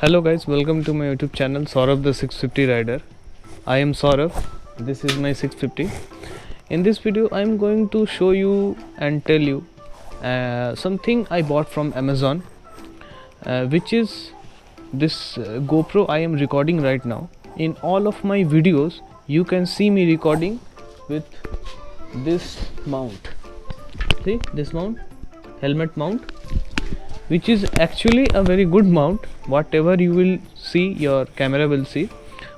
Hello guys, welcome to my YouTube channel Saurabh the 650 Rider. I am Saurabh. This is my 650. In this video I am going to show you and tell you something I bought from Amazon, which is this GoPro I am recording right now. In all of my videos you can see me recording with this mount. See this mount, helmet mount, which is actually a very good mount. Whatever you will see, your camera will see,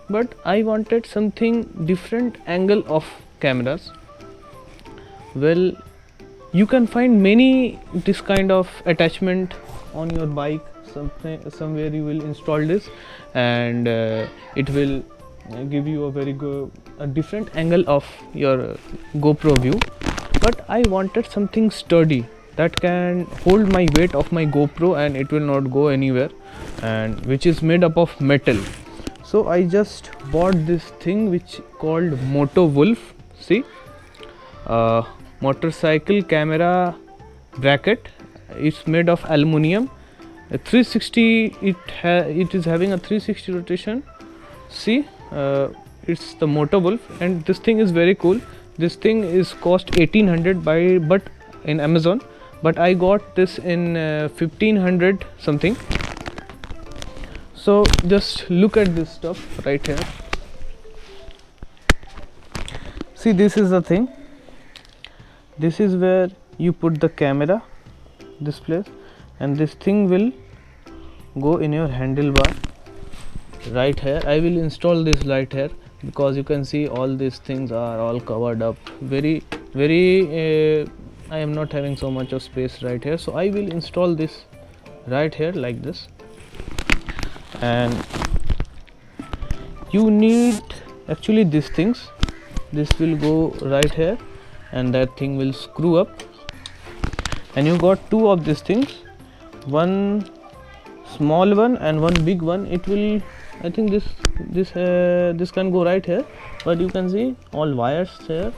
but I wanted something different angle of cameras. Well, you can find many this kind of attachment on your bike. Somewhere you will install this and it will give you a very good different angle of your GoPro view, but I wanted something sturdy that can hold my weight of my GoPro and it will not go anywhere, and which is made up of metal. So I just bought this thing which called Moto Wolf. See, motorcycle camera bracket. It's made of aluminium. 360. It is having a 360 rotation. See, it's the Moto Wolf, and this thing is very cool. This thing is cost 1800 but in Amazon. But I got this in 1500 something. So just look at this stuff right here. See, this is the thing. This is where you put the camera, this place, and this thing will go in your handlebar right here. I will install this right here because you can see all these things are all covered up. Very I am not having so much of space right here, so I will install this right here like this. And you need actually these things. This will go right here and that thing will screw up, and you got two of these things, one small one and one big one. It will, I think this can go right here, but you can see all wires here,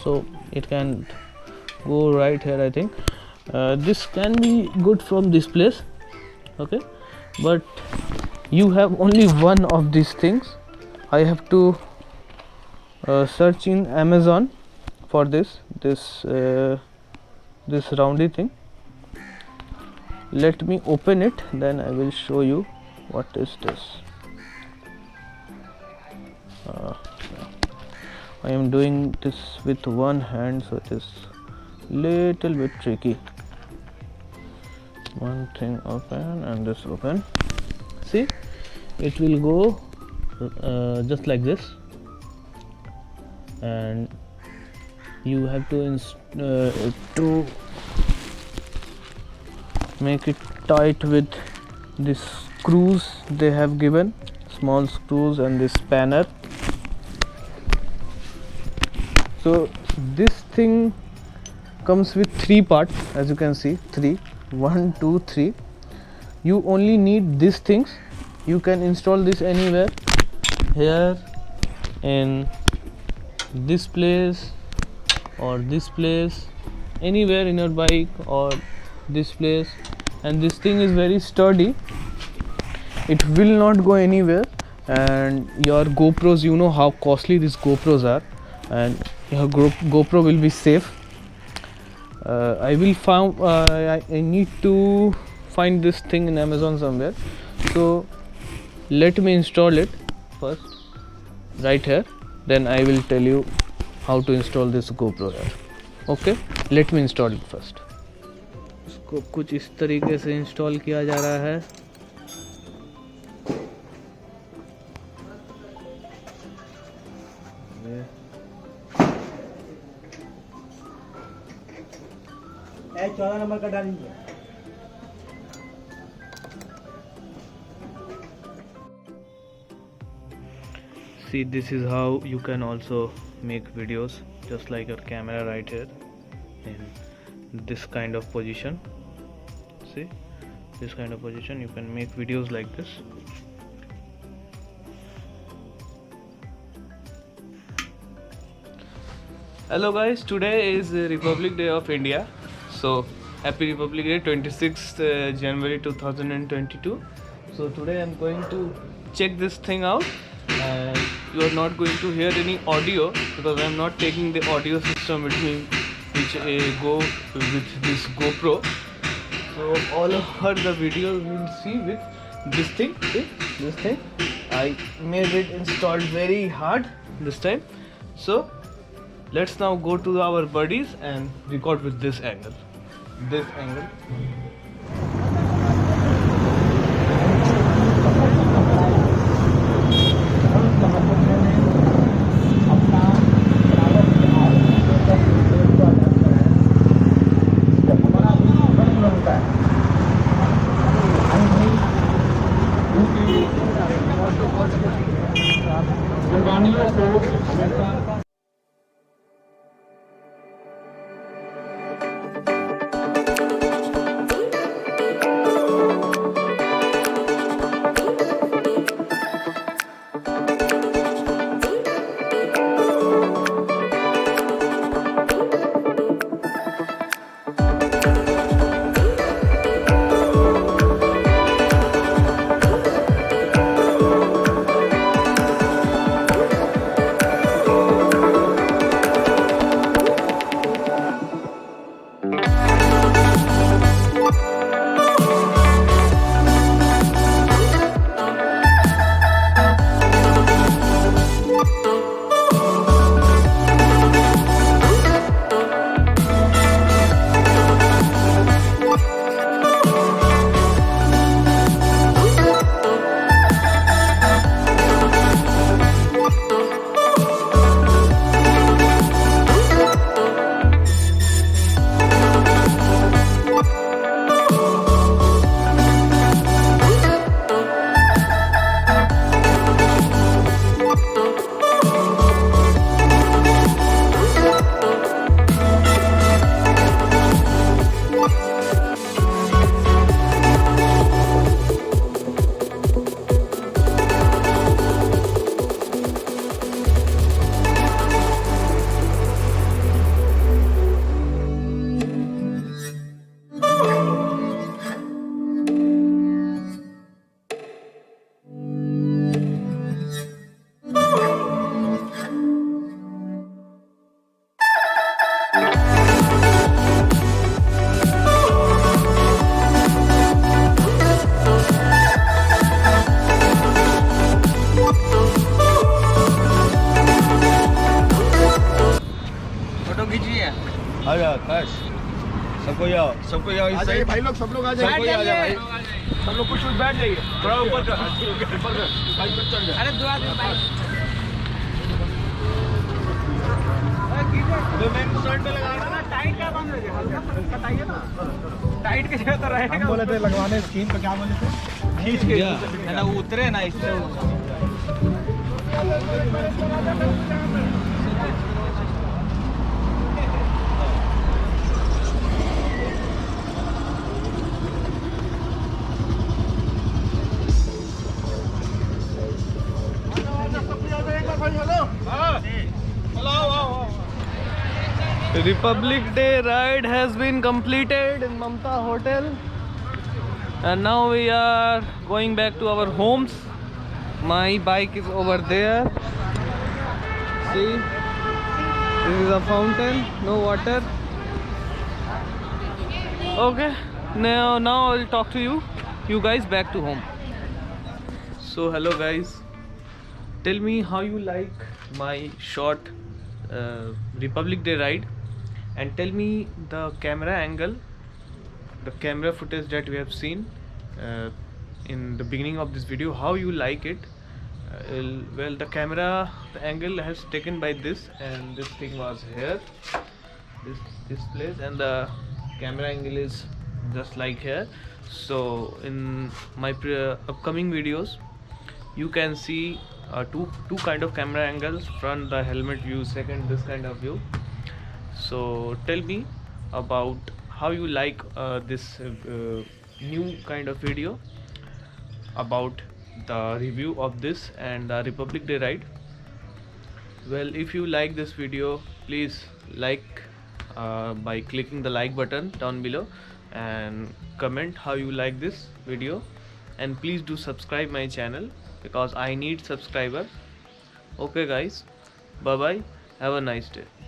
so it can go right here. I think this can be good from this place, okay, but you have only one of these things. I have to search in Amazon for this roundy thing. Let me open it, then I will show you what is this. I am doing this with one hand, so it is little bit tricky. One thing open and this open. See, it will go just like this, and you have to make it tight with these screws they have given, small screws, and this spanner. So this thing comes with three parts, as you can see, 1 2 3. You only need these things. You can install this anywhere, here, in this place or this place, anywhere in your bike or this place. And this thing is very sturdy, it will not go anywhere. And your GoPros, you know how costly these GoPros are, and your GoPro will be safe. I need to find this thing in Amazon somewhere, so let me install it first right here, then I will tell you how to install this GoPro here. Okay, let me install it first. इसको कुछ इस तरीके से install किया जा रहा है. चौदह नंबर का डालेंगे. See, this is how you can also make videos just like your camera right here in this kind of position. See, this kind of position you can make videos like this. Hello guys, today is Republic Day of India. So happy Republic Day, 26th January 2022. So today I'm going to check this thing out, and you are not going to hear any audio because I'm not taking the audio system with me, which go with this GoPro. So all over the video you will see with this thing. See this thing? I made it installed very hard this time. So let's now go to our buddies and record with this angle. This angle. सबको जाओ इस side भाई लोग सब लोग आ जाइए भाई सब लोग कुछ बैठ जाइए थोड़ा ऊपर कर भाई कुछ चल जाए अरे दो आदमी भाई तो मैं शर्ट पे लगाना ना टाइट क्या बंद हो गया हल्का बताइए ना टाइट की जगह तो रहेगा हम बोले थे लगवाने स्क्रीन पे क्या बोले थे खींच के है ना उतरे ना इससे Republic Day ride has been completed in Mamta Hotel, and now we are going back to our homes. My bike is over there. See, this is a fountain, no water. Okay, now I'll talk to you guys back to home. So hello guys, tell me how you like my short Republic Day ride, and tell me the camera angle, the camera footage that we have seen in the beginning of this video, how you like it. Well, the camera angle has taken by this, and this thing was here, this place, and the camera angle is just like here. So in my upcoming videos you can see two kind of camera angles: front, the helmet view; second, this kind of view. So tell me about how you like this new kind of video about the review of this and the Republic Day ride. Well, if you like this video, please like by clicking the like button down below, and comment how you like this video, and please do subscribe my channel because I need subscriber. Okay guys, bye bye, have a nice day.